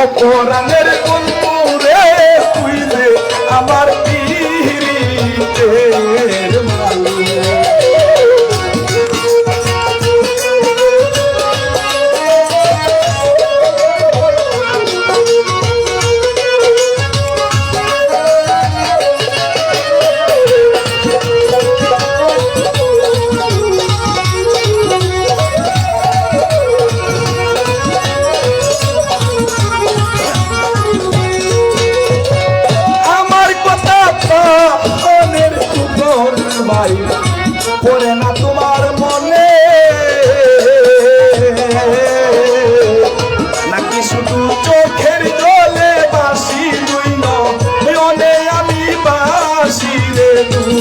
অপরাণের বন্ধু রে তুই রে আমার পীরিতের মালু পড়ে না তোমার মনে নাকি শুধু চোখের জলে বাসি দুই নয়নে আমি বাসি রে দুই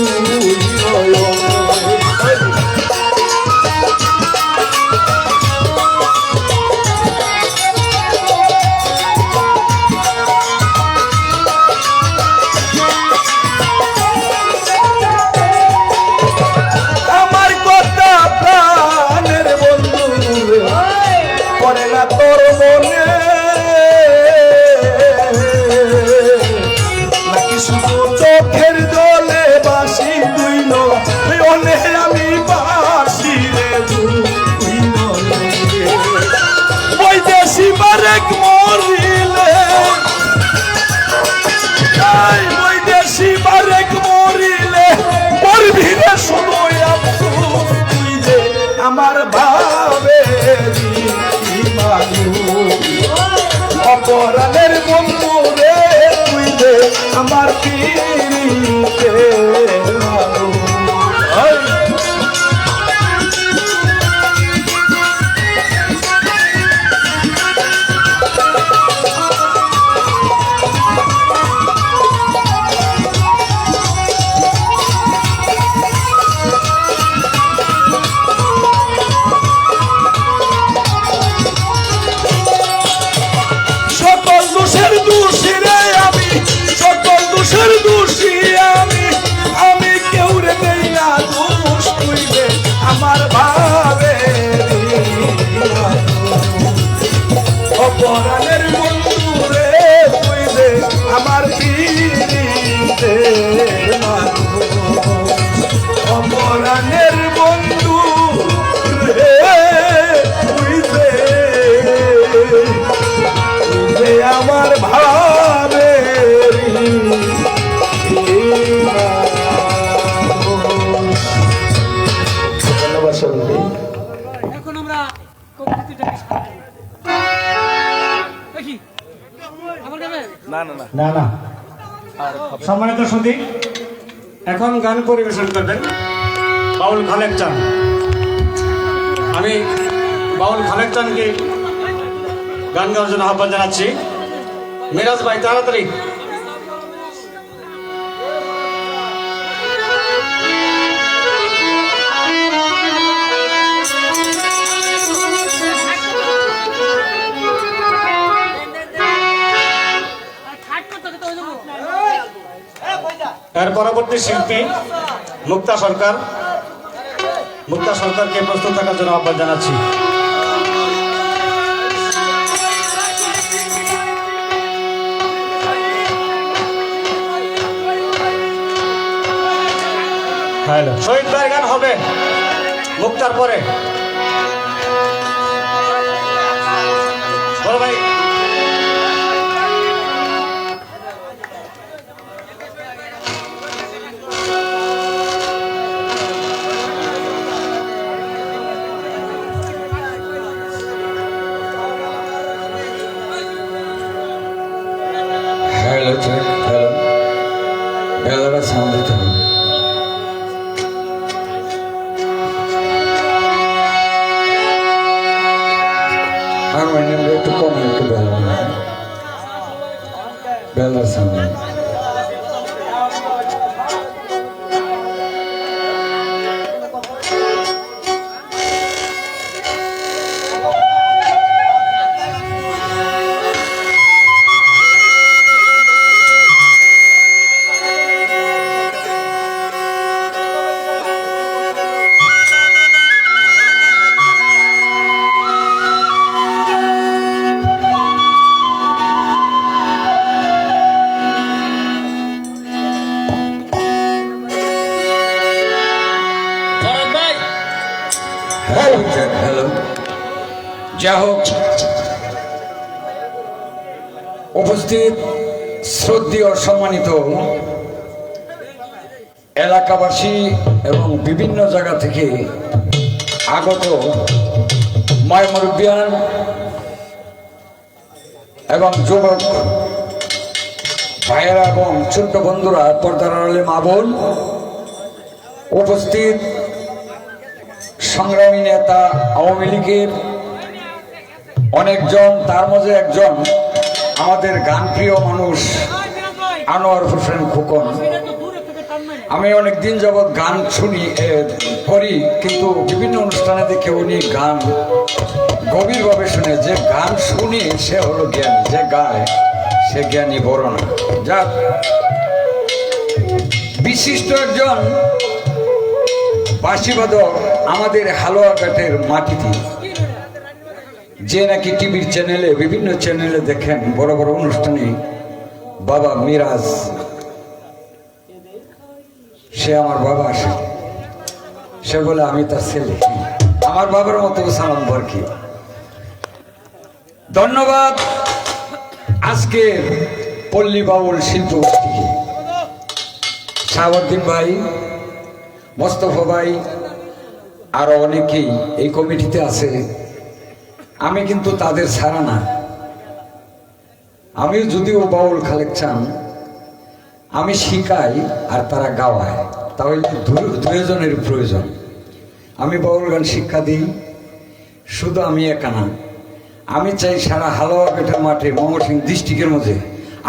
তোর মনে নাকি শুধু চোখের জলে বাসি দুই নয়নে আমি বাসি রে দুই নয়নে ওই দেশি বারেক মরিলে ওই দেশি বারেক মরিলে মরবি রে শুধু তুই যে আমার ভাবে অপরাণের বন্ধু রে তুই রে আমার পীরিতের মালু আমার ভাবে অপরাণের বন্ধু রে তুই রে আমার পীরিতের মালু অপরাণের বন্ধু রে তুই রে আমার ভাবে এখন আমরা না না সম্মানিত সুধী এখন গান পরিবেশন করবেন বাউল খালেক চান। আমি বাউল খালেক চানকে গান গাওয়ার জন্য আহ্বান জানাচ্ছি। মিরাজ ভাই তাড়াতাড়ি। এর পরবর্তী শিল্পী মুক্তা সরকার, মুক্তা সরকারকে প্রস্তুত থাকার জন্য আহ্বান জানাচ্ছি। শহীদ ভাইয়ের গান হবে মুক্তার পরে। বড় ভাই বেলাটা সাউন্ড দিতে হবে। হারমোনিয়ামটা একটু কমে, একটু বেলার সাউন্ড। হ্যালো, যা হোক, উপস্থিত শ্রদ্ধেয় সম্মানিত এলাকাবাসী এবং বিভিন্ন জায়গা থেকে আগত মায়মুরব্বিয়ান এবং যুবক ভাইয়েরা এবং ছোট্ট বন্ধুরা, পর্দার আড়ালে মা বোন, উপস্থিত সংগ্রামী নেতা আওয়ামী লীগের অনেকজন, তার মাঝে একজন আমাদের গানপ্রিয় মানুষ আনোয়ার হোসেন খোকন। আমি অনেক দিন যাবৎ গান শুনি করি, কিন্তু বিভিন্ন অনুষ্ঠানে দেখে উনি গান গভীরভাবে শুনে। যে গান শুনি সে হলো জ্ঞান, যে গায় সে জ্ঞানী বড় না। যাক, বিশিষ্ট একজন বাঁশিবাদক আমাদের হালুয়াঘাটের মাটিতে, যে নাকি টিভির চ্যানেলে, বিভিন্ন চ্যানেলে দেখেন বড় বড় অনুষ্ঠানে, বাবা মিরাজ, সে আমার বাবা আসে, সে বলে আমি তার ছেলে, আমার বাবার মতো সালাম বরকি। ধন্যবাদ আজকে পল্লী বাউল শিল্প গোষ্ঠীকে, শাহাবুদ্দিন ভাই, মোস্তফা ভাই, আরো অনেকেই এই কমিটিতে আছে। আমি কিন্তু তাদের ছাড়া না। আমি যদিও বাউল খালেক চান, আমি শিখাই আর তারা গাওয়ায়, তাহলে দুজনের প্রয়োজন। আমি বাউল গান শিক্ষা দিই, শুধু আমি একা না, আমি চাই সারা হালুয়াঘাটের মাঠে ময়মনসিংহ ডিস্ট্রিক্টের মধ্যে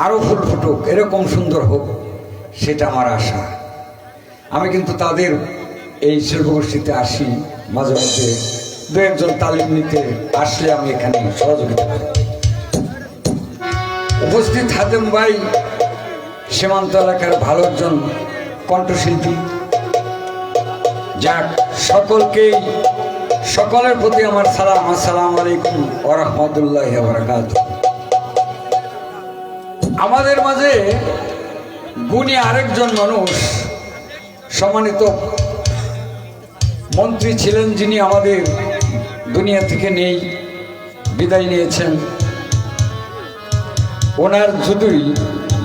আরো ফুল ফুটুক, এরকম সুন্দর হোক, সেটা আমার আশা। আমি কিন্তু তাদের এই শিল্পগোষ্ঠীতে আসি, মাঝে মধ্যে দু একজন তালিম নিতে আসলে আমি এখানে সহযোগিতা করি। উপস্থিত হাতেম ভাই সীমান্ত এলাকার ভালো একজন কণ্ঠশিল্পী। যাক, সকলকেই, সকলের প্রতি আমার সালাম, আসসালামু আলাইকুম ওয়া রাহমাতুল্লাহি ওয়া বারাকাতুহু। আমাদের মাঝে গুণী আরেকজন মানুষ, সম্মানিত মন্ত্রী ছিলেন, যিনি আমাদের দুনিয়া থেকে নেই, বিদায় নিয়েছেন। ওনার যদিই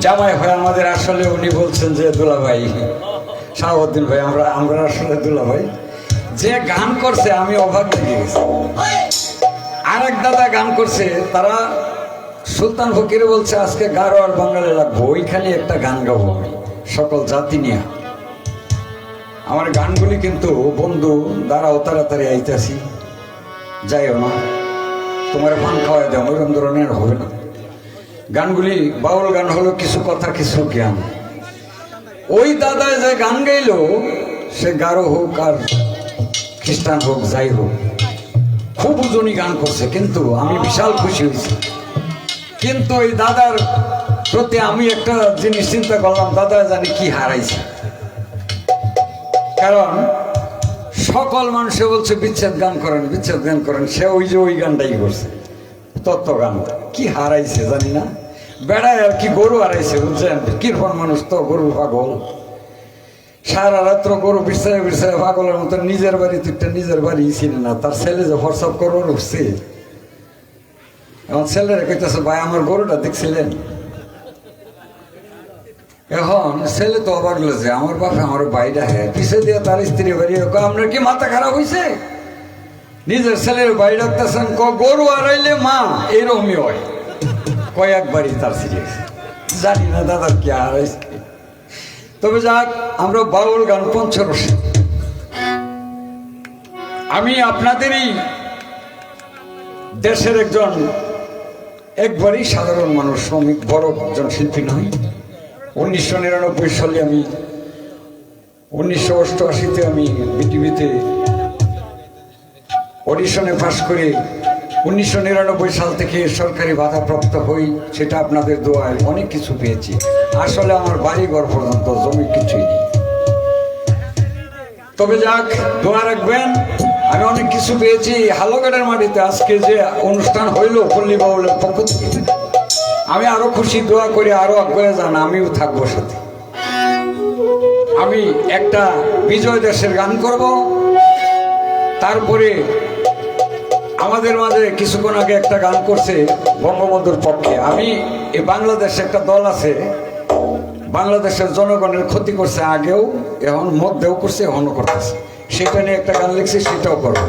জামাই হয় আমাদের, আসলে উনি বলছেন যে দুলাভাই, শাহাবুদ্দিন ভাই, আমরা আসলে দুলাভাই। যে গান করছে আমি অবাক লেগে গেছি। আরেক দাদা গান করছে, তারা সুলতান ফকির বলছে আজকে গারো আর বাঙালি লাগবো, ওইখানে একটা গান গাবো সকল জাতি নিয়ে। আমার গানগুলি কিন্তু বন্ধু দাঁড়াও, তাড়াতাড়ি আইতেছি, যাইও না, তোমার পান খাওয়াই দাও, ওইরকম ধরনের হবে না। গানগুলি বাউল গান হলো কিছু কথা কিছু জ্ঞান। ওই দাদা যে গান গাইল, সে গারো হোক আর খ্রিস্টান হোক, যাই হোক, খুব উজনি গান করছে, কিন্তু আমি বিশাল খুশি হয়েছি। কিন্তু এই দাদার প্রতি আমি একটা জিনিস চিন্তা করলাম, দাদা জানি কি হারাইছে। কারণ সকল মানুষে বলছে বিচ্ছেদ গান করেন, বিচ্ছেদ গান করেন, সে ওই যে ওই গানটাই করছে, তত্ত্ব গান। কি হারাইছে জানি না, বেড়ায় আর কি গরু হারাইছে, বুঝছেন? কৃপণ মানুষ তো, গরু পাগল, সারা রাত্র গরু বিছায় বিছায় পাগলের মতো, নিজের বাড়ি তুইটা নিজের বাড়ি ছিল না। তার ছেলে যে হোয়াটসঅ্যাপ করবো উঠছে, আমার ছেলেরা কইতেছে ভাই আমার গরুটা দেখছিলেন? এখন ছেলে তো অবাক লাগছে, আমার বাপে আমার বাইরে হ্যাঁ পিছিয়ে দিয়ে তার স্ত্রী বাড়ি, আপনার কি মাথা খারাপ হয়েছে? নিজের ছেলের বাড়ি রাখতেছেন, গরু হারাইলে মা এরকমই হয়, কয়েকবারই তার সিরিয়াস। জানি না দাদার কি হারাইছে। তবে যাক, আমরা বাউল গান পঞ্চরসে, আমি আপনাদেরই দেশের একবারই সাধারণ মানুষ, শ্রমিক, বড় একজন শিল্পী নয়। 1999 সালে আমি, 1988-তে আমি বিটিভিতে অডিশনে পাশ করে 1999 সাল থেকে সরকারি বাধাপ্রাপ্ত হই। সেটা আপনাদের দোয়ায় অনেক কিছু পেয়েছি। আসলে আমার বাড়িঘর পর্যন্ত জমি কিছুই নেই। তবে যাক, দোয়া রাখবেন, আমি অনেক কিছু পেয়েছি। হালুয়াঘাটের মাটিতে আজকে যে অনুষ্ঠান হইল পল্লী বাউলের পক্ষ থেকে, আমি আরো খুশি। দোয়া করি আরো আগে যান, আমিও থাকবো সাথে। আমি একটা বিজয় দেশের গান করব, তারপরে আমাদের মাঝে কিছুক্ষণ আগে একটা গান করছে বঙ্গবন্ধুর পক্ষে। আমি এই বাংলাদেশে একটা দল আছে, বাংলাদেশের জনগণের ক্ষতি করছে আগেও, এখন মধ্যেও করছে, এখনও করতেছে। সেটা নিয়ে একটা গান লিখছি, সেটাও করবো।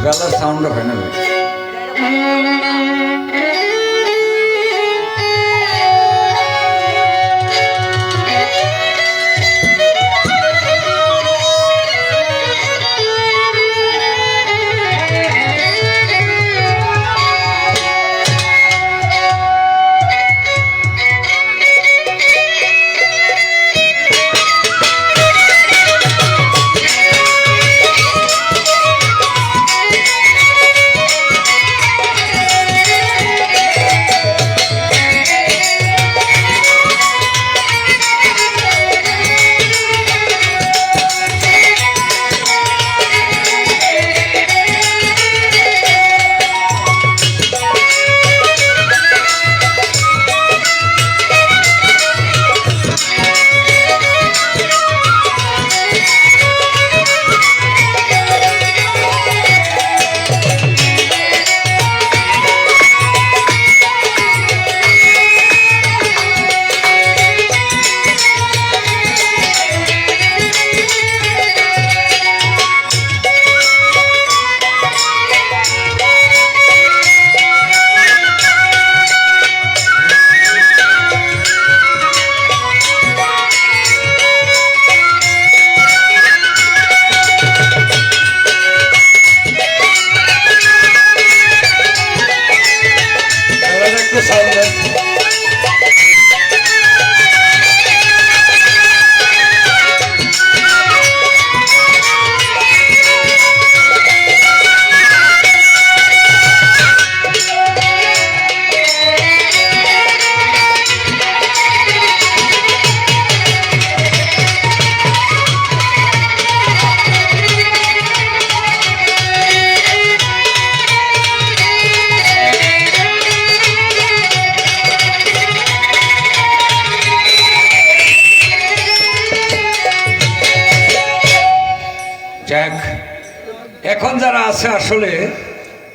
বেলার সাউন্ড হয় না ভাই। যাক, এখন যারা আছে আসলে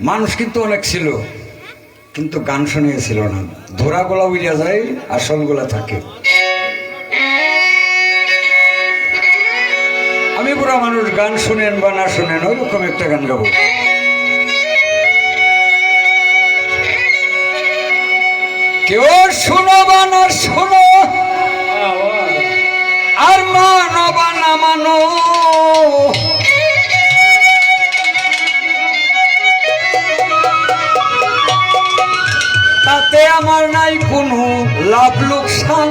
মানুষ কিন্তু অনেক ছিল, কিন্তু গান শুনিয়েছিল না। ধরাগুলা উড়িয়া যায়, আসলগুলা থাকে। আমি বুড়া মানুষ, গান শুনেন বা না শুনেন, ওইরকম একটা গান গাবো। কেউ শুনো বা না শুনো, আর মানো বা না মানো, তাতে আমার নাই কোনো লাভ লোকসান।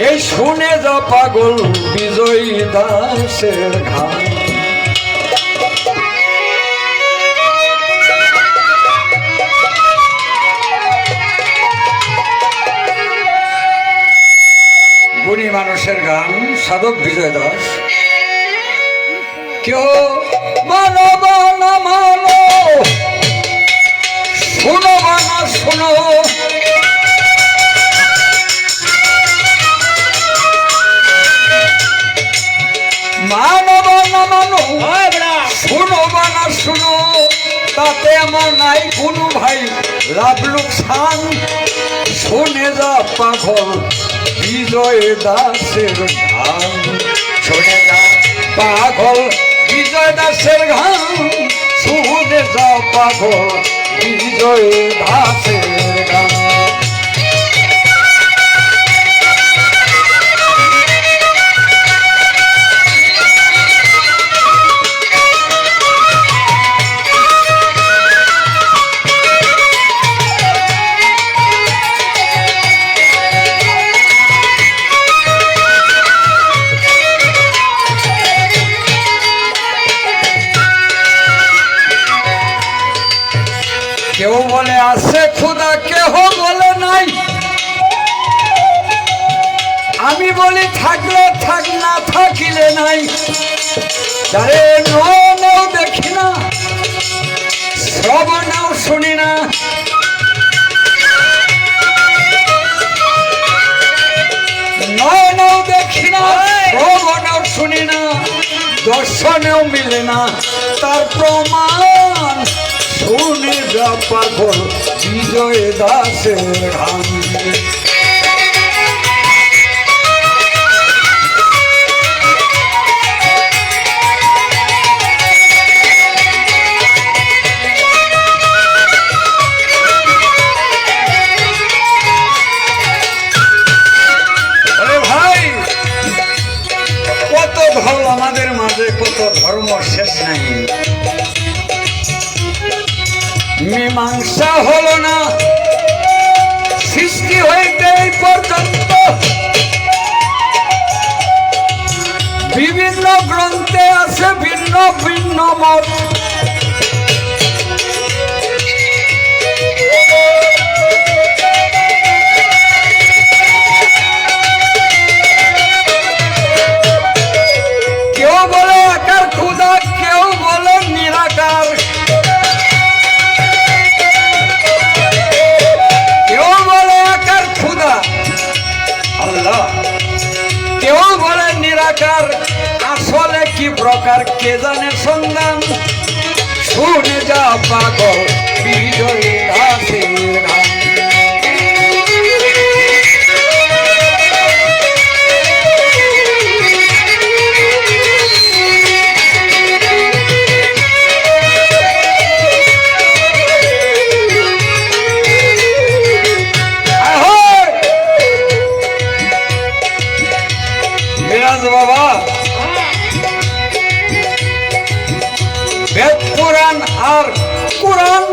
এই শুনে যা পাগল বিজয় দাসের গান। গুণী মানুষের গান, সাধক বিজয় দাস। কেউ মানো বা না মানো, শুনো বা না শুনো, মানো বা না মানো, শুনো বা না শুনো, তাতে আমার নাই কোনো ভাই লাভ লোকসান। শুনে যা পাগল বিজয় দাসের গান, শুনে যা পাগল বিজয় দাসের গান, শুনে যা পাগল বিজয় দাসের গান। কেউ বলে আছে খুদা, কেহ বলে নাই। আমি বলি থাকলে থাক, না থাকিলে নাই। যারে নও দেখি না, শ্রবণেও শুনি না, নও দেখি না, শ্রবণেও শুনি না, তার প্রমাণ শুনে যা পাগল বিজয় দাসের গান। আমাদের মাঝে কত ধর্ম শেষ নাই, মীমাংসা হলো না সৃষ্টি হইতে এই পর্যন্ত। বিভিন্ন গ্রন্থে আছে ভিন্ন ভিন্ন মত, কেউ বলে একার ক্ষুধা, কেউ বলে নিরাকার, কেউ বলে একার ক্ষুধা আল্লাহ, কেউ বলে নিরাকার। আসলে কি প্রকার কে জানে সন্ধান, শুনে যা পাগল বিজয় দাসের গান। বাবা বেদ পুরাণ আর কোরআন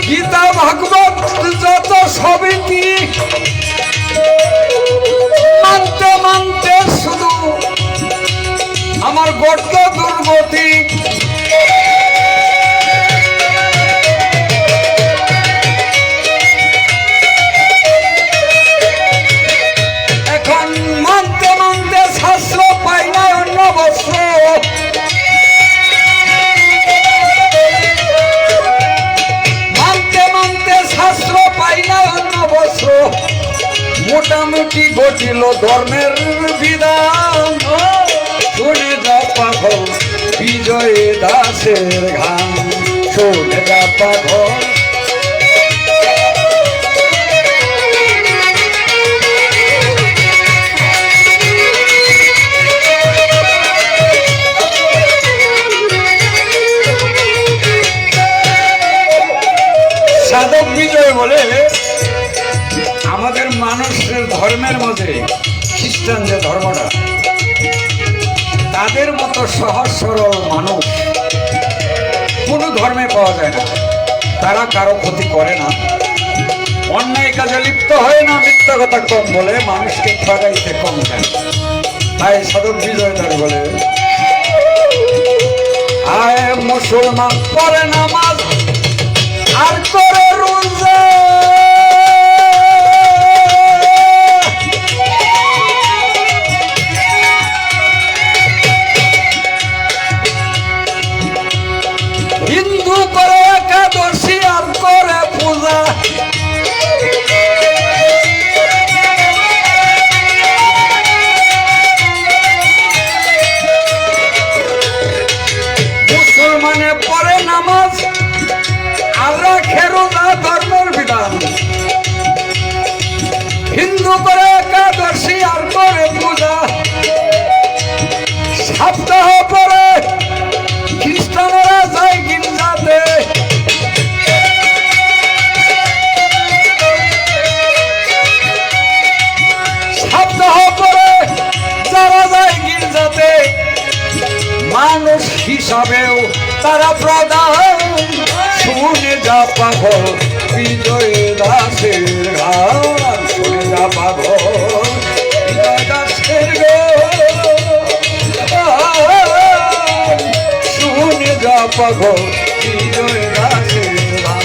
গীতা ভাগবত যত সবই কি মানতে মানতে শুধু আমার গর্ত দুর্গতি। মানতে মানতে শাস্ত্র পাই না অন্য বস্ত্র, মানতে মানতে শাস্ত্র পাই না অন্য বস্ত্র। মোটামুটি ঘটিল ধর্মের বিধান, শুনে যা পাগল বিজয় দাসের গান, শুনে যা পাগল। সাধক বিজয় বলে আমাদের মানুষের ধর্মের মধ্যে খ্রিস্টান যে ধর্মটা, তাদের মতো সহজ সরল মানুষ কোনো ধর্মে পাওয়া যায় না। তারা কারো ক্ষতি করে না, অন্যায় কাজে লিপ্ত হয় না, মিথ্যা কথা কম বলে, মানুষকে ঠগাইতে কম যায়। তাই সাধক বিজয় তার বলে আয় মুসলমান পড়ে নামাজ আর করে রোজা, হিন্দু করে একাদশী আর করে পূজা, মুসলমানে পড়ে নামাজ আর রাখে রোজা ধর্মের বিধান, হিন্দু করে একাদশী আর করে পূজা, সপ্তাহ পরে খ্রিস্টানেরা যায় গির্জাতে, সপ্তাহ পরে যারা যায় গির্জাতে, মানুষ হিসাবেও তারা প্রধান, শুনে যা পাগল বিজয় দাসের গান, শুনে যা পাগল বিজয় দাসের গান, শুনে যা পাগল বিজয় দাসের গান।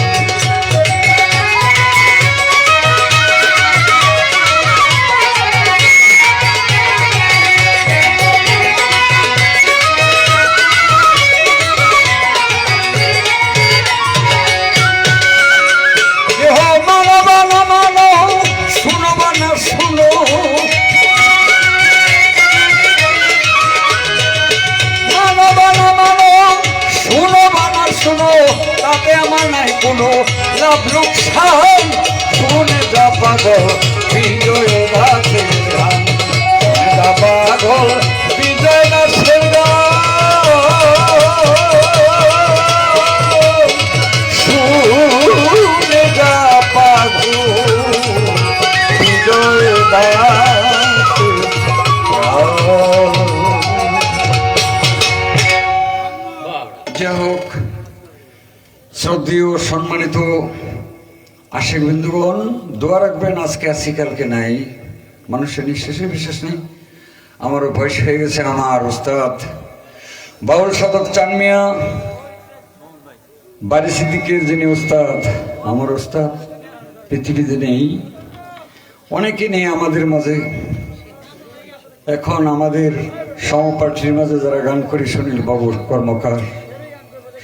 মানব শোনো, তাতে আমার নাই কোনো লাভ লোকসান। শুনে যা পাগল বিজয় দাসের গান, শুনে যা পাগল বিজয় দাসের গান, শুনে যা পাগল বিজয় দাসের গান। যাই হোক, শ্রদ্ধেয় সম্মানিত আশিক বিন্দুগণ, দোয়া রাখবেন। আজকে আছি কালকে নাই, মানুষের নিঃশ্বাসে বিশ্বাস নেই। আমারও বয়স হয়ে গেছে। আমার উস্তাদ বাউল সাধক চান মিয়া বাড়ি সিদ্দিকের যিনি উস্তাদ, আমার উস্তাদ পৃথিবীতে নেই, অনেকে নেই আমাদের মাঝে। এখন আমাদের সহপাঠীর মাঝে যারা গান করি, সুনীল বাবুর কর্মকার,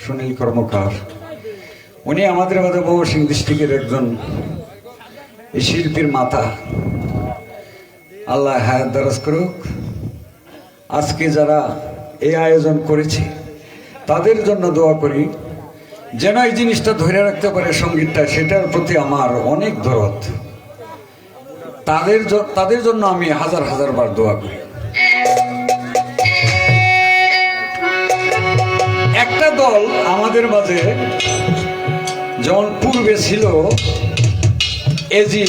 সুনীল কর্মকার, উনি আমাদের মাঝে ময়মনসিংহ ডিস্ট্রিক্টের একজন এই শিল্পীর মাতা। আল্লাহ হায়াত দারাজ করুক। আজকে যারা এই আয়োজন করেছে তাদের জন্য দোয়া করি, যেন এই জিনিসটা ধরে রাখতে পারে সঙ্গীতটা, সেটার প্রতি আমার অনেক দরদ। তাদের জন্য আমি হাজার হাজার বার দোয়া করি। একটা দল আমাদের মাঝে যেমন পূর্বে ছিল, এজি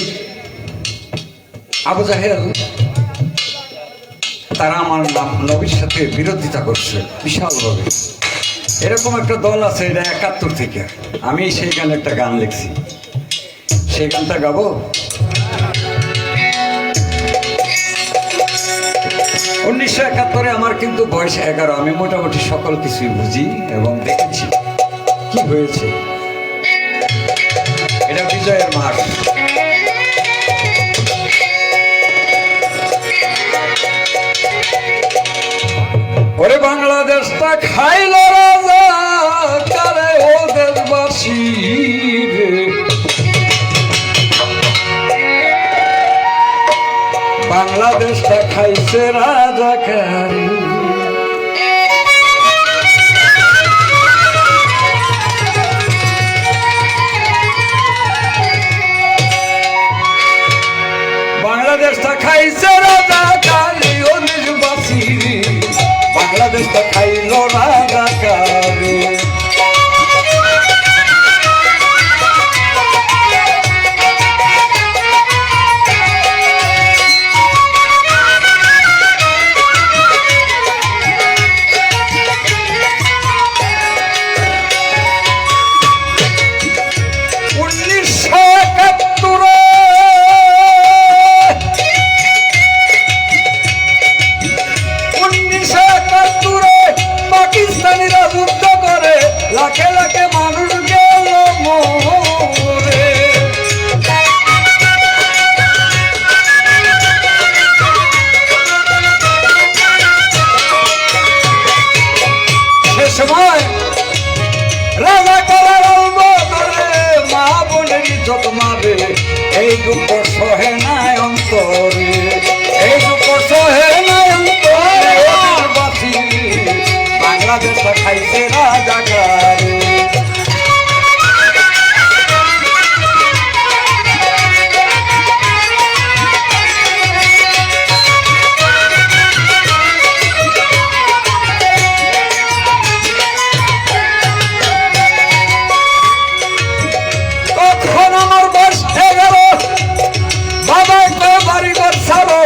আবু জাহেল, তারা আমার নবীর সাথে বিরোধিতা করছে বিশালভাবে। এরকম একটা দল আছে, এটা 71 থেকে। আমি সেই গানে একটা গান লিখছি, সেই গানটা গাবো। 1971 আমার কিন্তু বয়স 11। আমি মোটামুটি সকল কিছুই বুঝি এবং দেখেছি কি হয়েছে। এটা বিজয়ের মাস। ওরে বাংলাদেশটা খাইল রাজা কারে ও দেশবাসী রে, বাংলাদেশটা খাইছে রাজা কারে। বাংলাদেশটা খাইছে রাজা কারে ও দেশবাসী রে, বাংলাদেশটা খাইল রাজা কারে। লাখে লাখে মানুষ গেল মরে, সে সময় রাজা করার বদলে মা বোনের ইজ্জত মারে। এই দুঃখ সহে নাই অন্তরে, এই দুঃখ সহে নাই অন্তরে। বাসি বাংলাদেশটা খাইছে রাজা কারে। তখন আমার বয়স 11, বাবা তো বাড়ি ঘর ছাড়ো,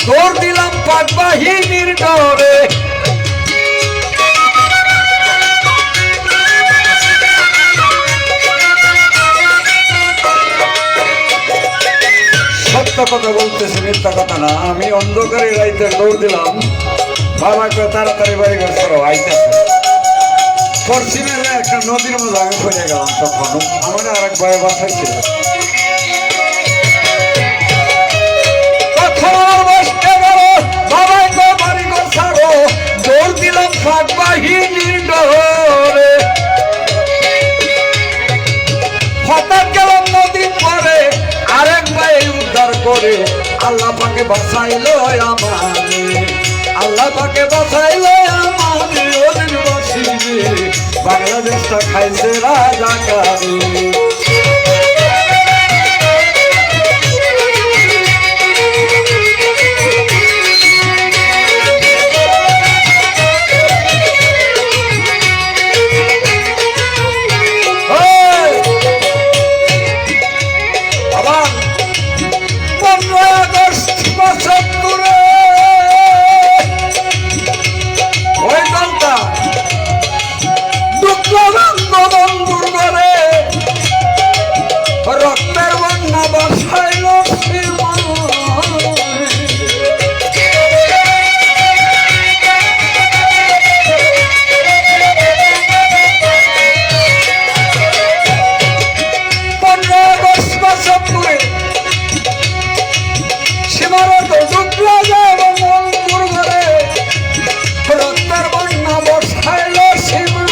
দৌড় দিলাম পাক বাহিনীর ডরে। সত্য কথা বলতেছে, মিথ্যা কথা না। আমি অন্ধকারে রাইতে দৌড় দিলাম, বাবাকে তাড়াতাড়ি বাড়ি ঘর ছাড়ো আইতেছে। পশ্চিমে একটা নদীর মধ্যে আমি পড়ে গেলাম। তখন আমার আর এক ভাই বাসায় ছিল। তখন আমার বয়স 11, বাবাকে বাড়ি ঘর ছাড়ো, দৌড় দিলাম পাক বাহিনীর ডরে। হঠাৎ গেলাম নদীর পরে, আরেক ভাই উদ্ধার করে। আল্লাহ পাকে বাঁচাইলো আমারে, আল্লাহ পাকে বাঁচাইলো আমারে। ওদের বাসি রে, বাংলাদেশটা খাইছে রাজাকারে। রক্তের বন্যা বসাইল সীমারত ঢুকলো যাব মন্দির ঘরে রক্তের বন্যা বসাইল সীমা।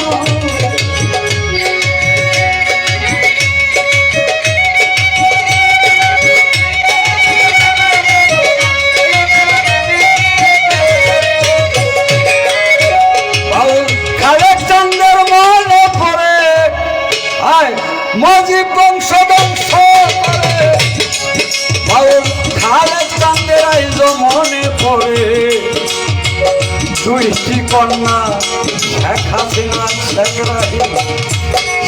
মজিব বংশ বংশ করে বাউল খালেদ চাঁদের আইজ মনে পড়ে দুইটি কন্যা শেখ হাসিনা শেখ রাহিমা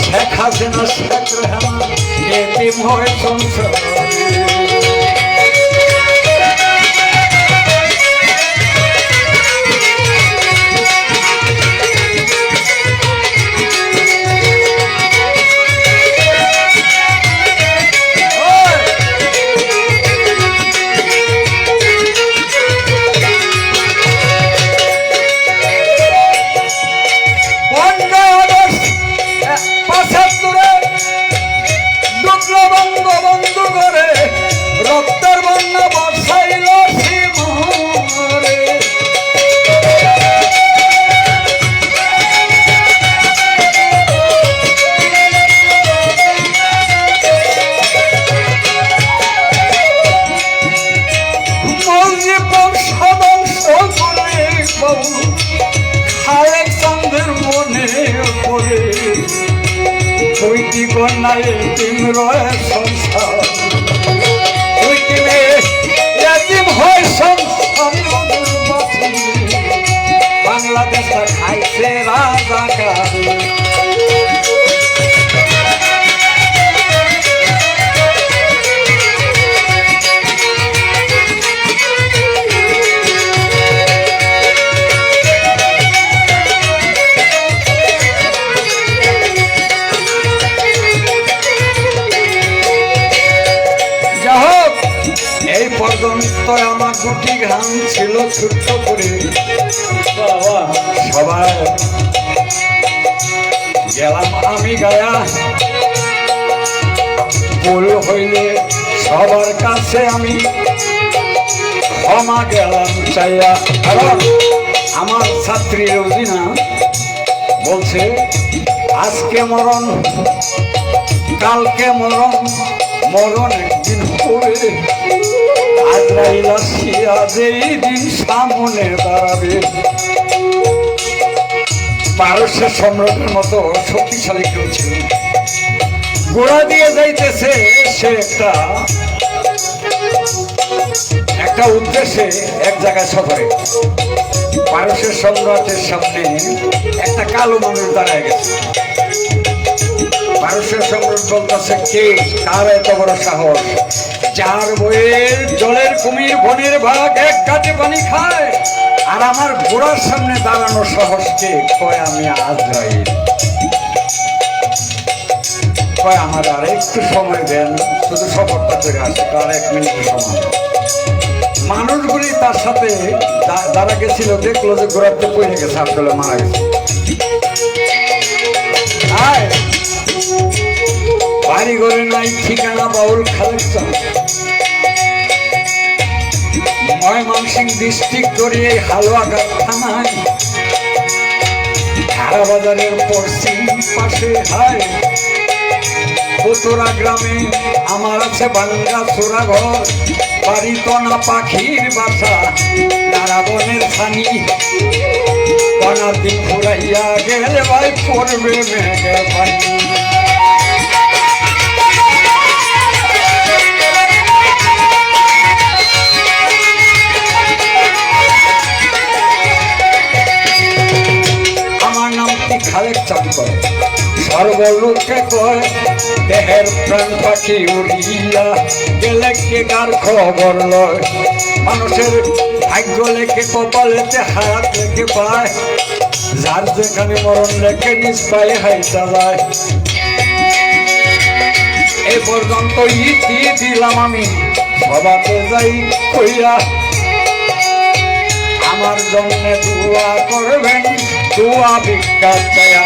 শেখ হাসিনা শেখ রেহানা এতিম হয়ে সংসারে। রক্তের বন্যা বর্ষাইল সীমারে। মজিব বংশ বংশ করে বাবু খালেক চাঁদের মনে পড়ে দুইটি কন্যায় এতিম রয়ে সংসার বাংলাদেশটা খাইছে রাজাকারে। এই পর্যন্ত আমার দুটি গান ছিল ছোট্ট করে সবাই গেলাম আমি গায়া ভুল হইলে সবার কাছে আমি ক্ষমা গেলাম চাইয়া। কারণ আমার ছাত্রী রোজিনা বলছে আজকে মরণ কালকে মরণ মরণ একদিন পরে আজরাইল আসিয়া যেই দিন সামনে দাঁড়াবে। পারস্যের সম্রাটের মতো শক্তিশালী কেউ ছিল, গোড়া দিয়ে যাইতেছে সে একটা উদ্দেশ্যে এক জায়গায় সফরে। পারস্যের সম্রাটের সামনে একটা কালো মানুষ দাঁড়ায় গেছে। পারস্যের সম্রাট বলতেছে কে কার এত বড় সাহস, যার বইয়ের জলের কুমির বনের ভাগ এক গাছে পানি খায় আর আমার ঘোড়ার সামনে দাঁড়ানো সাহস কে? কয় আমি আজরাইল। কয় আমার আর একটু সময় দেন, শুধু সফরটা করে আসে, তার 1 মিনিটের সময়। মানুষগুলি তার সাথে যারা গেছিল দেখলো যে ঘোড়াতে পড়ে গেছে, আসলে মারা গেছে। বাড়ি ঘরে নাই ঠিকানা বাউল খালেক চাঁদ। ময়মনসিংহ ডিস্ট্রিক্ট করে হালুয়াঘাট থানায় ধারা বাজারের পশ্চিম পাশে হায় পুতুরা গ্রামে আমার আছে বাংলা চোরা ঘর, বাড়ি তো না পাখির বাসা, নারা বনের ছানি অনাদিন ফুরাইয়া গেলে ভাই পড়বে মেঘের পানি আমার নামটি খালেক চান করে সর্বলোকে কয় দেহের প্রাণ পাখি উড়িয়া গেলে কে কার খবর লয় মানুষের ভাগ্য লেখে কপালেতে হাত লেখে পায় যার যেখানে মরণ লেখে নিজ পায়ে হাই চালায় এই পর্যন্ত ইতি দিলাম আমি সবাতে যাই কইয়া আমার জন্য দোয়া করবেন দোয়া ভিক্ষা চায়া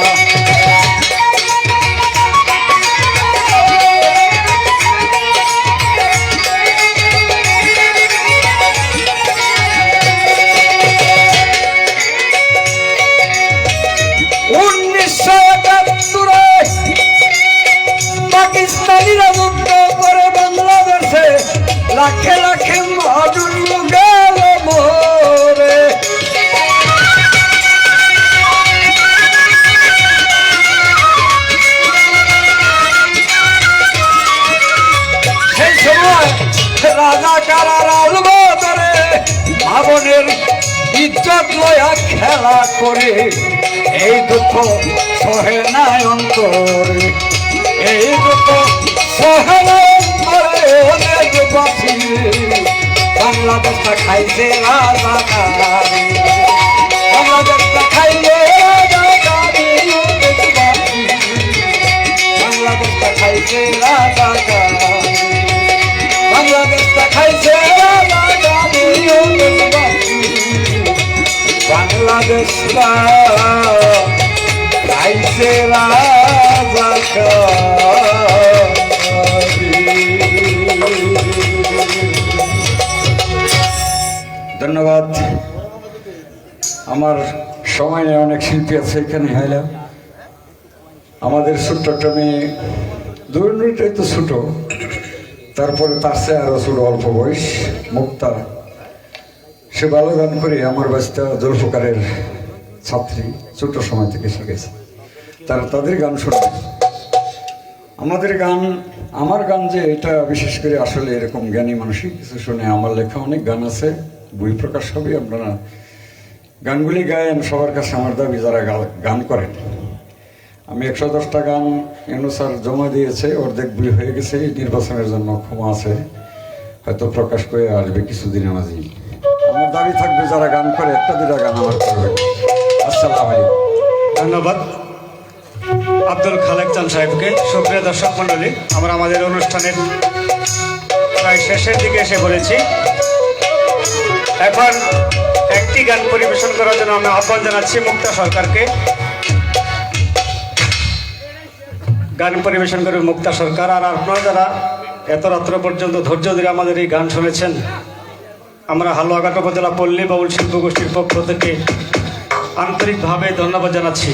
পাকিস্তানিরা মুক্ত করে বাংলাদেশে লাখে লাখে মজুর গেল মোরে সেই সময় রাজা কারার আলবদরে ভাবনের ইজ্জত লয়া খেলা করে এই দুঃখ সহে নাই অন্তরে এই দুঃখ সহে নাই অন্তরে অনেক বাসি বাংলাদেশটা খাইছে রাজা কারি বাংলাদেশটা খাইলে রাজা কারি বাংলাদেশটা খাইছে রাজা কারি বাংলাদেশটা খাইছে রাজা কারি বাংলাদেশটা খাইছে রাজা কারি। ধন্যবাদ আমার সময় নেই অনেক শিল্পী আছে এখানে হাইলাম আমাদের ছোট্ট একটা মেয়ে দুর্নীতি তো ছোট তারপরে তার চেয়ে আরো ছোট অল্প বয়স মুক্তা সে ভালো গান করে আমার বাচ্চা জলফকারের ছাত্রী ছোট সময় থেকে শিখেছে তারা তাদের গান শোনে আমাদের গান আমার গান যে এটা বিশেষ করে আসলে এরকম জ্ঞানী মানুষই কিছু শুনে আমার লেখা অনেক গান আছে বই প্রকাশ হবে আপনারা গানগুলি গায়েন সবার কাছে আমার দাবি যারা গান করেন আমি 110টা গান অনুসার জমা দিয়েছে অর্ধেক বই হয়ে গেছে নির্বাচনের জন্য ক্ষমা আছে হয়তো প্রকাশ করে আসবে কিছুদিনের মাঝেই আমার দাবি থাকবে যারা গান করে একটা দুটা গান আমার করবে আসসালামু আলাইকুম ধন্যবাদ আব্দুল খালেক চান সাহেবকে সুপ্রিয় দর্শক মণ্ডলী আমরা আমাদের অনুষ্ঠানের প্রায় শেষের দিকে এসে বলেছি এখন একটি গান পরিবেশন করার জন্য আমরা আহ্বান জানাচ্ছি মুক্তা সরকারকে গান পরিবেশন করবে মুক্তা সরকার আর আপনারা যারা এত রাত্র পর্যন্ত ধৈর্য ধরে আমাদের এই গান শুনেছেন আমরা হালুয়াঘাট উপজেলা পল্লী বাউল শিল্প গোষ্ঠীর পক্ষ থেকে আন্তরিকভাবে ধন্যবাদ জানাচ্ছি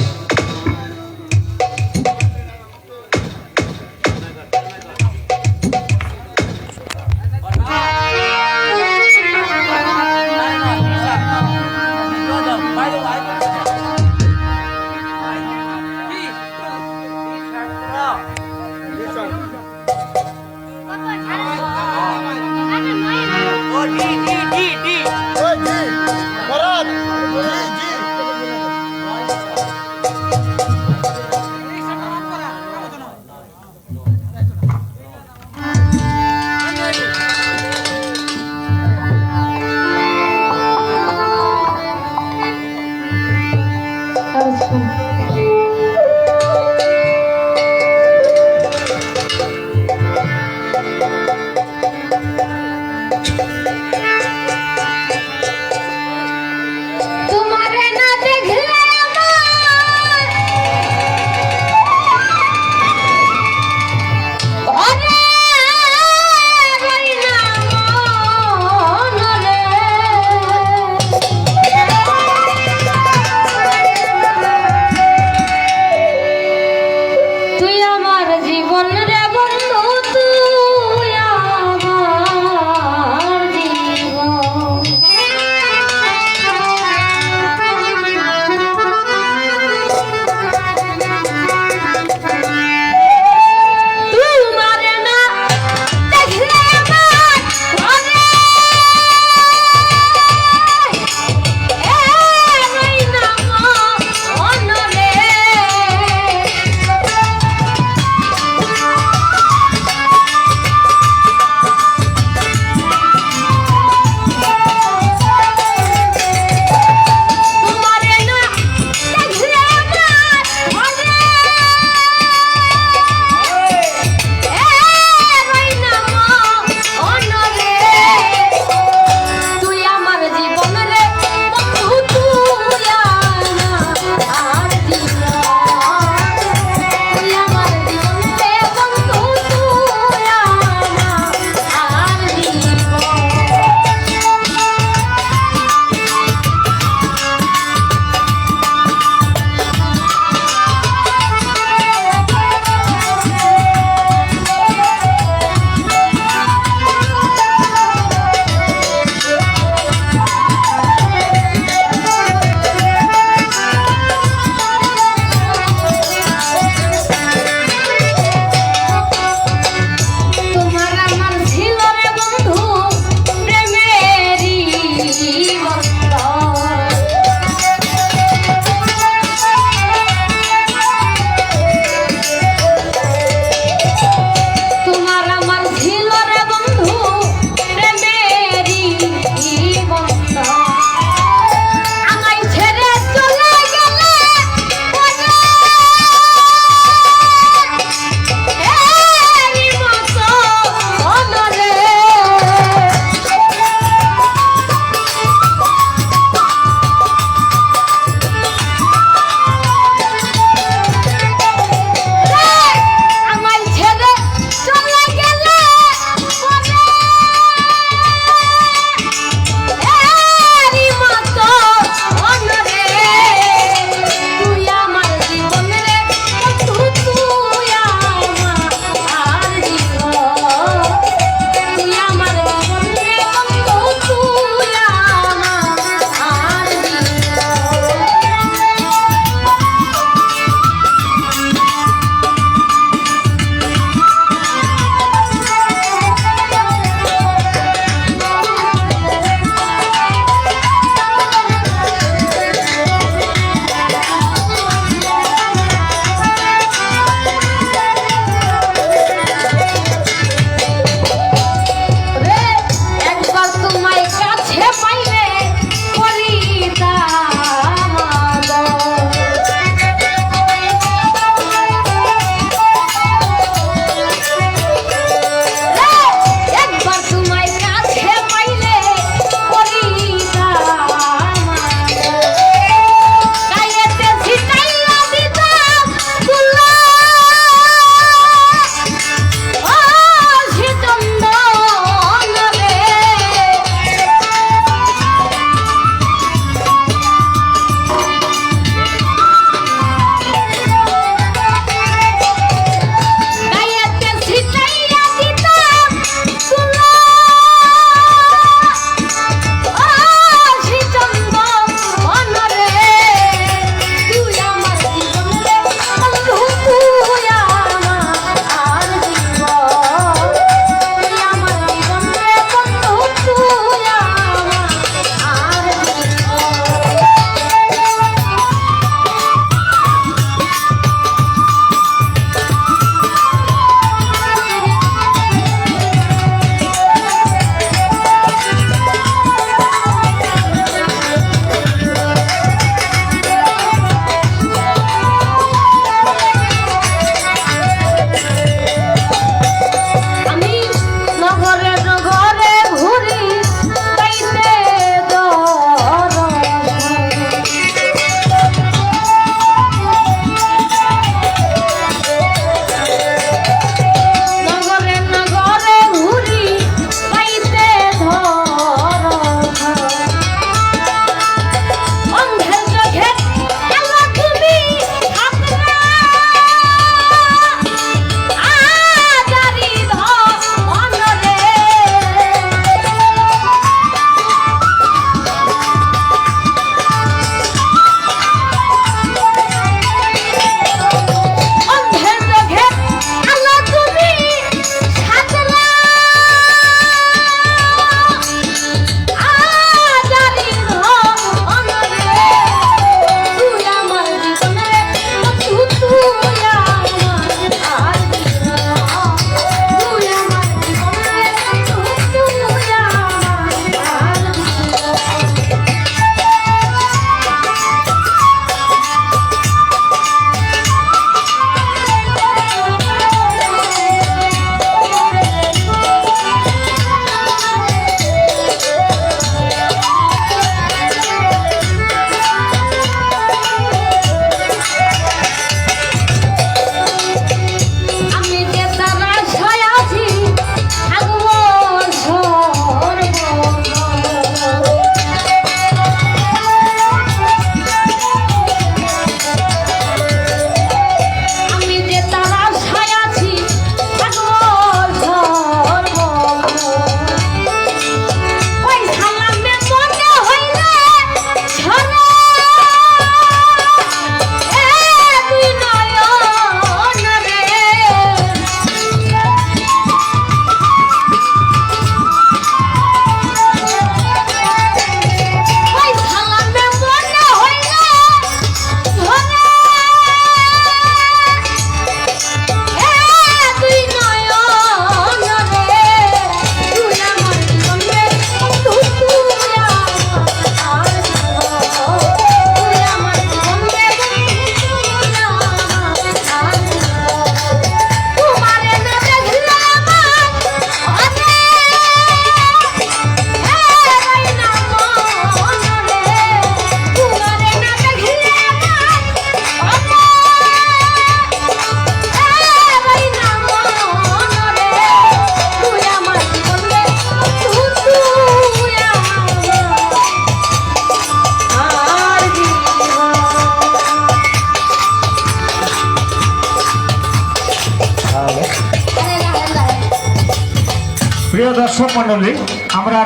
দর্শক মন্ডলী, আমরা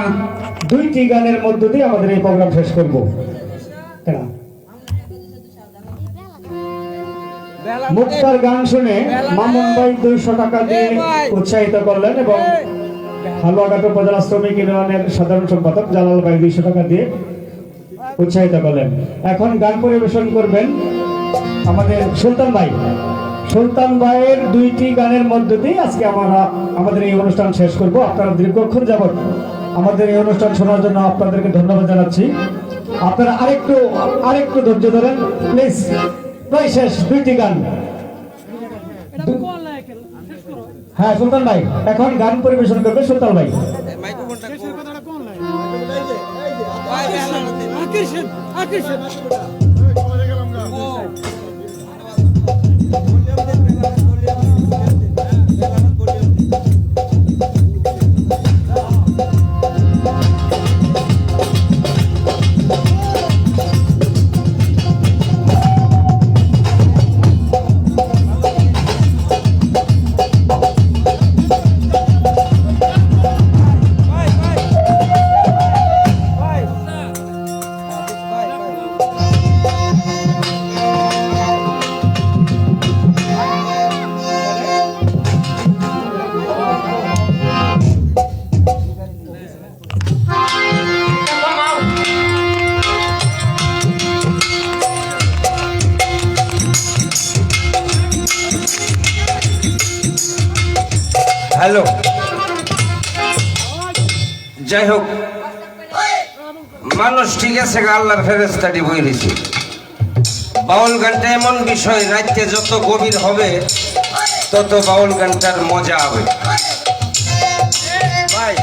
দুইটি গানের মধ্য দিয়ে আমাদের এই প্রোগ্রাম শেষ করব। মুক্তার গান শুনে মামুন ভাই 200 টাকা দিয়ে উৎসাহিত করলেন এবং হালুয়াঘাট উপজেলা শ্রমিক ইউনিয়নের সাধারণ সম্পাদক জালাল ভাই 200 টাকা দিয়ে উৎসাহিত করলেন। এখন গান পরিবেশন করবেন আমাদের সুলতান ভাই। সুলতান ভাইয়ের দুইটি গানের মধ্য দিয়ে আজকে আমরা আমাদের এই অনুষ্ঠান শেষ করব। আপনারা দীর্ঘক্ষণ যাবত আমাদের এই অনুষ্ঠান শোনার জন্য আপনাদেরকে ধন্যবাদ জানাচ্ছি। আপনারা আরেকটু ধৈর্য ধরেন প্লিজ। প্রায় শেষ, দুইটি গান। হ্যাঁ সুলতান ভাই, এখন গান পরিবেশন করবে সুলতান ভাই। হ্যালো, যাই হোক, মানুষ ঠিক আছে, আল্লাহর ফেরেশতাটি বই দিছে। বাউল গানটা এমন বিষয়, রাইতে যত গভীর হবে তত বাউল গানটার মজা হবে। ভাই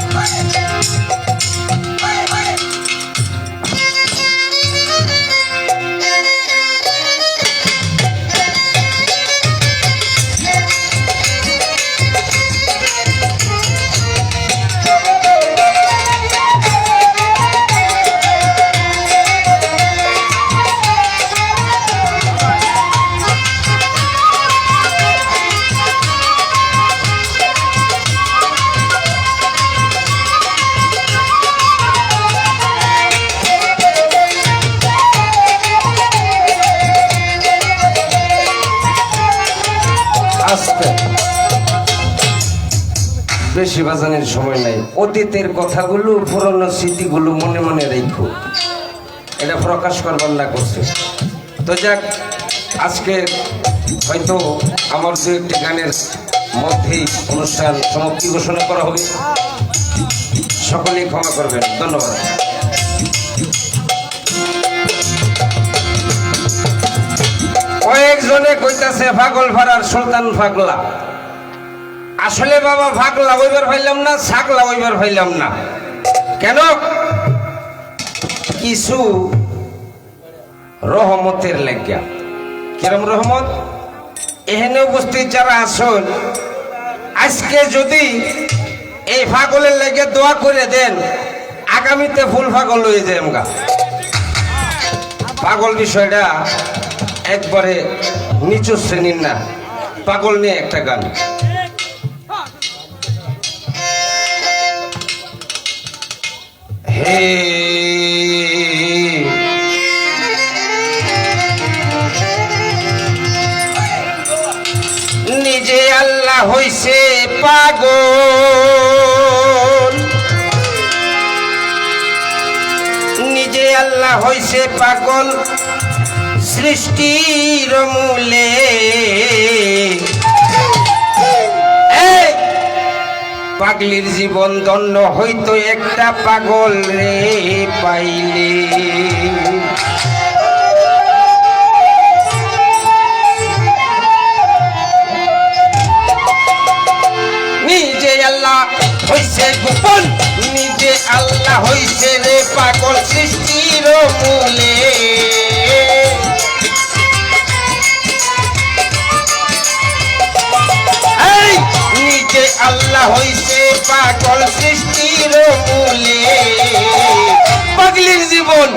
আস্তে, বেশি বাজানোর সময় নাই। অতীতের কথাগুলো, পুরনো স্মৃতিগুলো মনে মনে রেখো, এটা প্রকাশ করবার না করছে। তো যাক, আজকে হয়তো আমার দু একটি গানের মধ্যেই অনুষ্ঠান সমাপ্তি ঘোষণা করা হবে। সকলেই ক্ষমা করবেন, ধন্যবাদ। কয়েকজনে কইতাছে পাগল ভাড়ার সুলতান পাগলা। আসলে বাবা পাগলা ওইবার পাইলাম না, ছাগলা ওইবার পাইলাম না। কেন? কিছু রহমতের লেগা। কিরম রহমত? এখানে উপস্থিত যারা আসুন, আজকে যদি এই পাগলের লেগে দোয়া করে দেন, আগামীতে ফুল পাগল হয়ে যায়। আমরা পাগল বিষয়টা একবারে নিচু শ্রেণীর না। পাগল নিয়ে একটা গান। হে নিজে আল্লাহ হইছে পাগল, নিজে আল্লাহ হইছে পাগল সৃষ্টির মূলে। পাগলির জীবন ধন্য হইতো একটা পাগল রে পাইলে। নিজে আল্লাহ হইছে গোপন, নিজে আল্লাহ হইছে রে পাগল সৃষ্টির মূলে। নিজে আল্লাহ হইছে পাগল সৃষ্টির মূলে। পাগলির জীবন,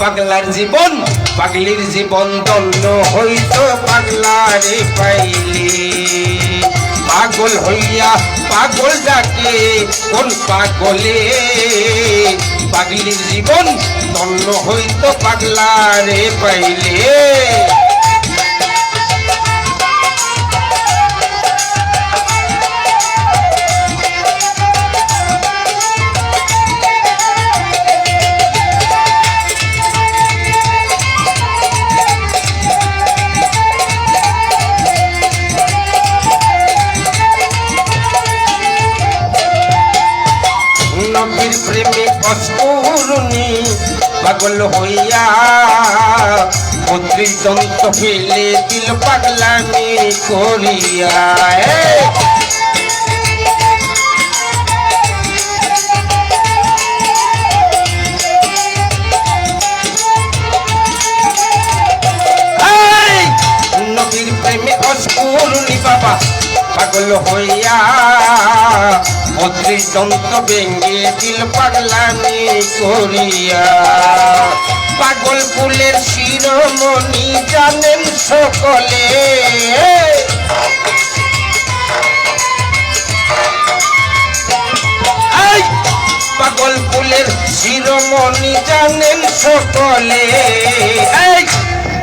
পাগলার জীবন, পাগলির জীবন ধন্য হইতো পাগলারে পাইলে। পাগল হইয়া পাগল ডাকে কোন পাগলে পাগলির জীবন ধন্য হইতো পাগলারে পাইলে নবীর প্রেমে অস্ফুরণী পাগল হইয়া পত্রিদন্ত ফেলে দিল পাগলামি করিয়া নবীর প্রেমে অস্ফুরণী বাবা পাগল হইয়া পত্রিদন্ত ভেঙ্গে দিল পাগলামি করিয়া পাগল ফুলের শিরোমণি জানেন সকলে পাগল ফুলের শিরোমণি জানেন সকলে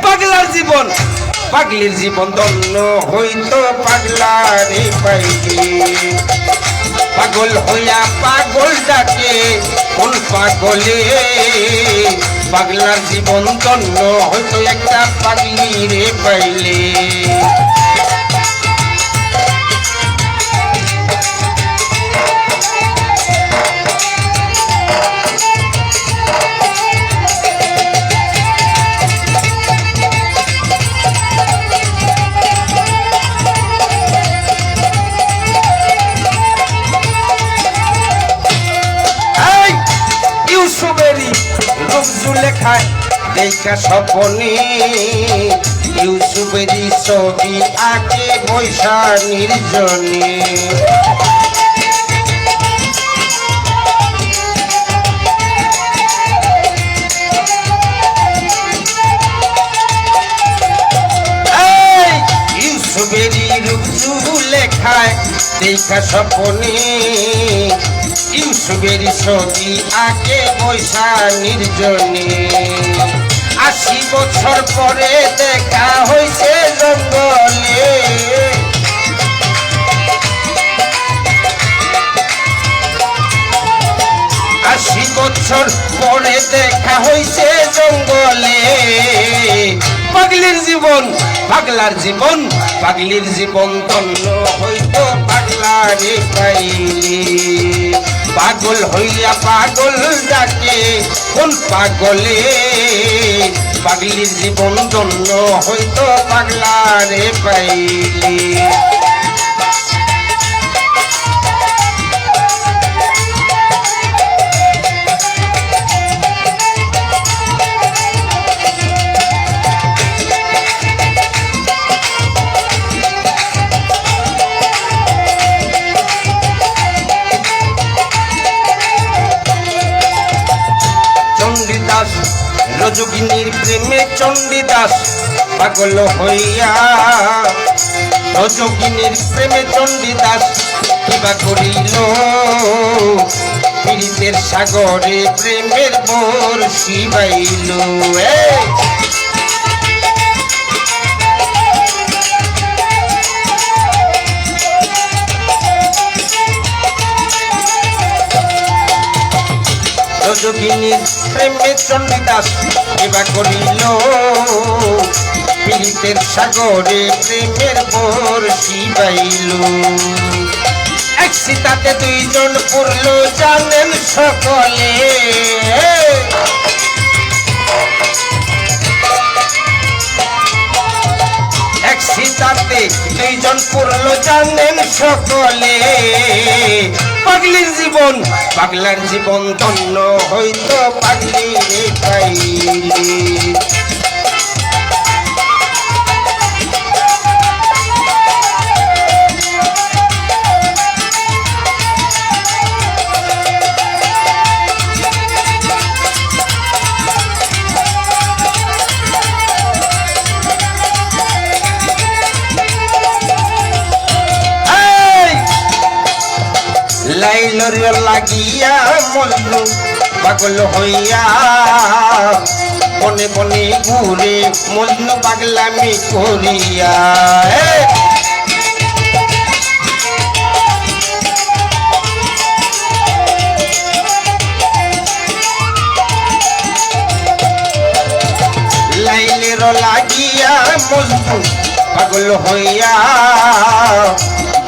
পাগলার জীবন পাগলির জীবন ধন্য হইতো পাগলারে পাইলে পাগল হইয়া পাগল ডাকে কোন পাগলে পাগলার জীবন ধন্য হইতো একটা পাগলিরে পাইলে লেখায় দেখা স্বপনে ইউসুফেরই ছবি আঁকে বৈশা নির্জনে ইউসুফেরই রূপসু লেখায় দেখা স্বপনে ইউসুফের ছবি আঁকে বৈশা নির্জনে ৮০ বছর পরে দেখা হয়েছে জঙ্গলে ৮০ বছর পরে দেখা হয়েছে জঙ্গলে পাগলির জীবন পাগলার জীবন পাগলির জীবন ধন্য হইতো পাগলারে পাইলে পাগল হইয়া পাগল ডাকে কোন পাগলে পাগলির জীবন ধন্য হইতো পাগলারে পাইলে রজগিনীর প্রেমে চণ্ডীদাস পাগল হইয়া রজগিনীর প্রেমে চণ্ডীদাস কিবা করিল পীড়িতের সাগরে প্রেমের বর্ষি বাইল রজগিনীর প্রেমে চণ্ডীদাস কিবা করিল পীড়িতের সাগরে প্রেমের বর্ষি বাইল এক সীতাতে দুইজন পড়ল জানেন সকলে এক সীতাতে দুইজন পড়ল জানেন সকলে পাগলির জীবন পাগলার জীবন ধন্য হইতো পাগলিরে পাইলে রে লাগিয়া মজনু পাগল হইয়া বনে বনে ঘুরে মজনু পাগলামি করিয়া লাইলের লাগিয়া মজনু পাগল হইয়া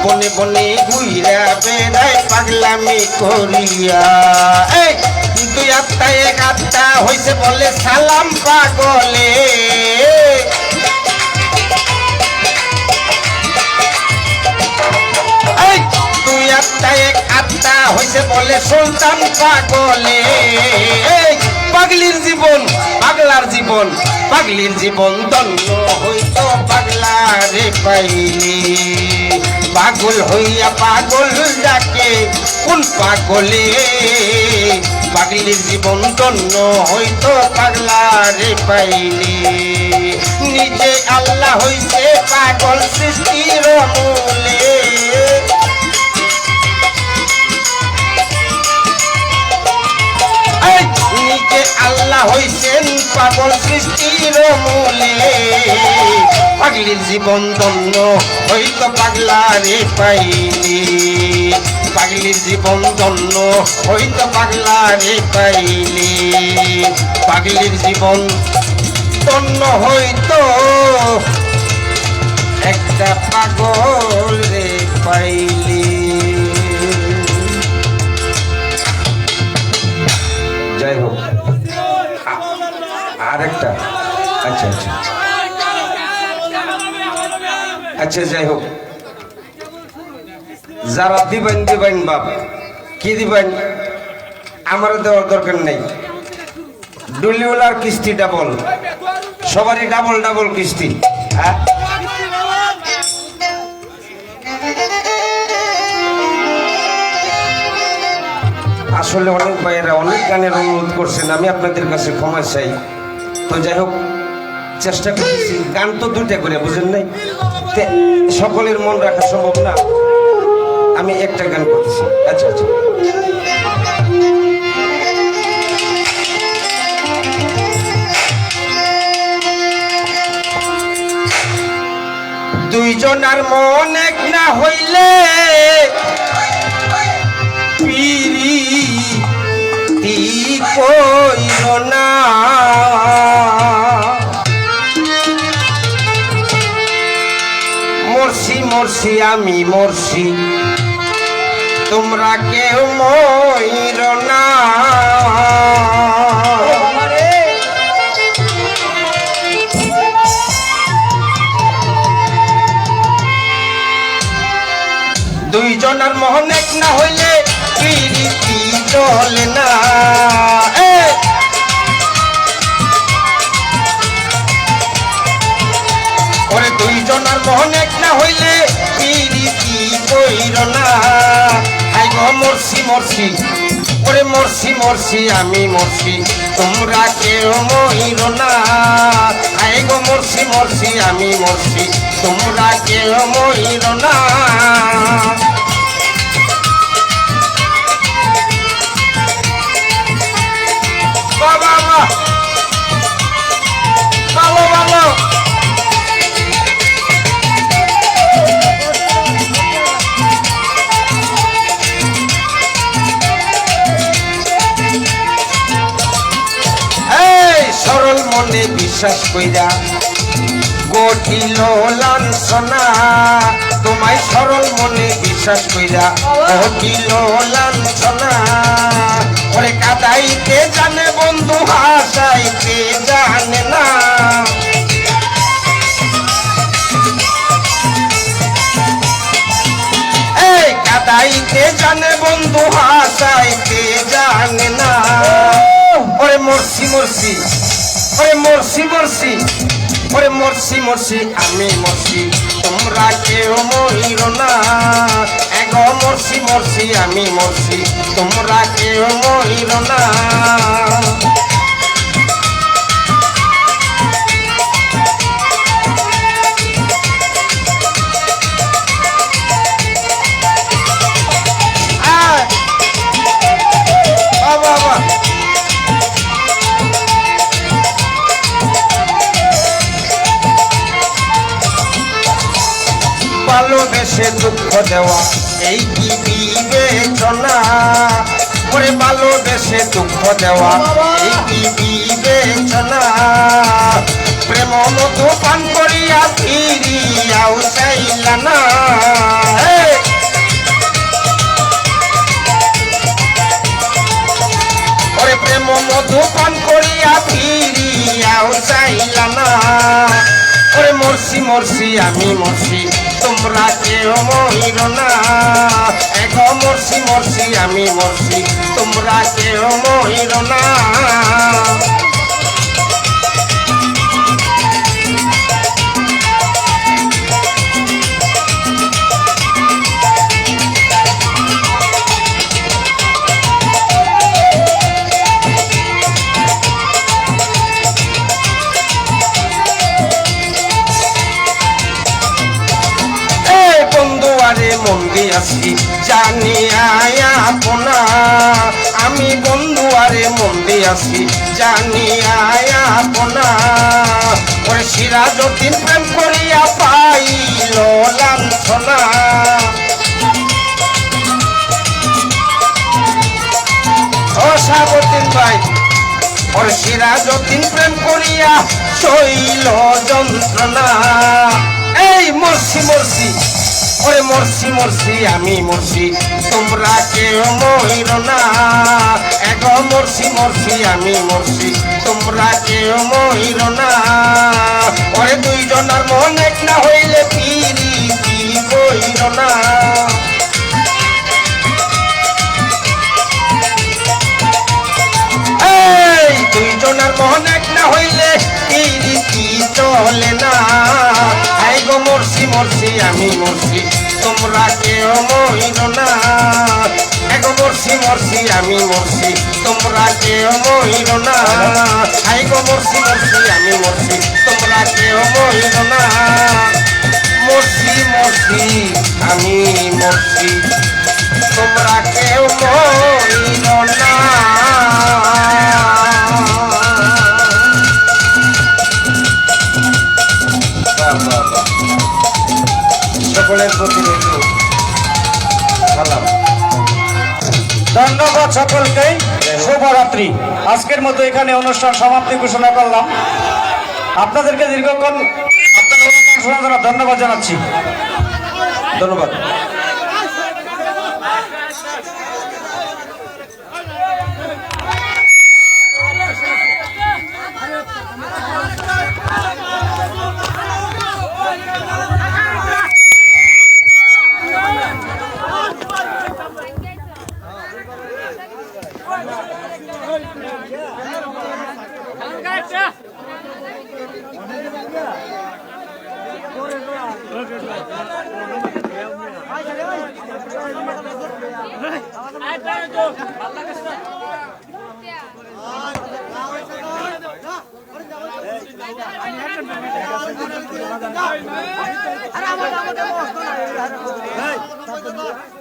বনে বনে ঘুইরা বেড়ায় পাগলামি করিয়া দুই আত্মা এক আত্মা হইছে বলে সালাম পাগলে দুই আত্মা এক আত্মা হইছে বলে সুলতান পাগলে পাগলির জীবন পাগলার জীবন পাগলির জীবন দন্য হইতো পাগলারে পাইলি পাগল হইয়া পাগল ডাকে কোন পাগলে পাগলির জীবন দন্য হইতো পাগলারে পাইলি নিজে আল্লাহ হইছে পাগল সৃষ্টির মূলে নিজে আল্লাহ হইছেন পাগল সৃষ্টির মূলে পাগলির জীবন দন্য হইতো পাগলারে পাইলি পাগলির জীবন দন্য হইতো পাগলারে পাইলি পাগলির জীবন দন্য হইতো একটা পাগল রে পাইলি। যাই হোক আরেকটা আচ্ছা আচ্ছা আচ্ছা যাই হোক যারা দিবেন দিবেন বাপ কি দিবেন আমার দেওয়ার দরকার নেই ডুলিওয়ালার কিস্তি ডাবল সবারই ডাবল ডাবল কিস্তি হ্যাঁ আসলে অনেক ভাইয়েরা অনেক গানের অনুরোধ করছেন আমি আপনাদের কাছে ক্ষমা চাই তো যাই হোক চেষ্টা করতেছি গান তো দুইটা করে বুঝেন নাই সকলের মন রাখা সম্ভব না আমি একটা গান করতেছি আচ্ছা আচ্ছা দুইজনার মন এক না হইলে পিরিতি কইর না মরছি মরছি আমি মরছি তোমরা কেউ মইর না দুইজনের মোহন এক না হইলে পিরিতি চলে না ওরে দুইজনের মোহন এক না হইলে পিরিতি কইর না হাই গো মরছি মরছি ওরে মরছি মরছি আমি মরছি তোমরা কেউ মইর না হাই গো মরছি মরছি আমি মরছি তোমরা কেউ মইর না বাবা ভালো ভালো সরল মনে বিশ্বাস কইরা গঠিল লাঞ্ছনা তোমায় সরল মনে বিশ্বাস কইরা গঠিল লাঞ্ছনা ওরে কাদাইতে জানে বন্ধু হাসাইতে জানে না এই কাদাইতে জানে বন্ধু হাসাইতে জানে না ওরে মরছি মরছি ওরে মরছি মরছি ওরে মরছি মরছি আমি মরছি তোমরা কেউ মইর না এগো মরছি মরছি আমি মরছি তোমরা কেউ মইর না ভালোবেসে দুঃখ দেওয়া এই কি বিবেচনা, ওরে ভালোবেসে দুঃখ দেওয়া এই কি বিবেচনা, প্রেম মধু পান করিয়া ফিরিয়াও চাইলা না। ওরে প্রেম মধু পান করিয়া ফিরিয়াও চাইলা না। ওরে মরছি মরছি আমি মরছি তোমরা কেউ মরিল না, এখন মরছি মরছি আমি মরছি তোমরা কেউ মরিল না। বন্ধুয়ারে মন দিয়াছি জানিয়া আপনা, আমি বন্ধুয়ারে মন দিয়াছি জানিয়া আপনা, ওরে সিরাজউদ্দিন প্রেম করিয়া পাইল লাঞ্ছনা। ও শাহাবুদ্দিন ভাই, ওরে সিরাজউদ্দিন প্রেম করিয়া সইল যন্ত্রণা। এই মরছি মরছি ওরে মরছি মরছি আমি মরছি তোমরা কেউ মরিল না, এখন মরছি মরছি আমি মরছি তোমরা কেউ মরিল না। ওরে দুইজনের মন এক না হইলে পিরিতি কইল না। এই দুইজনের মন এক না হইলে পিরিতি চলে না। এই গো মরছি মরছি আমি মরছি তোমরা কেউ মরিল না, এক মরছি মরছি আমি মরছি তোমরা কেউ মরিল না। এই গো মরছি মরছি আমি মরছি তোমরা কেউ মরিল না। মরছি মরছি আমি মরছি তোমরা কেউ মরিল না। সকলের প্রতি রইল সালাম। ধন্যবাদ সকলকে, শুভরাত্রি। আজকের মতো এখানে অনুষ্ঠান সমাপ্তি ঘোষণা করলাম। আপনাদেরকে দীর্ঘক্ষণ আপনাদের অনুষ্ঠান শোনার জন্য ধন্যবাদ জানাচ্ছি। ধন্যবাদ।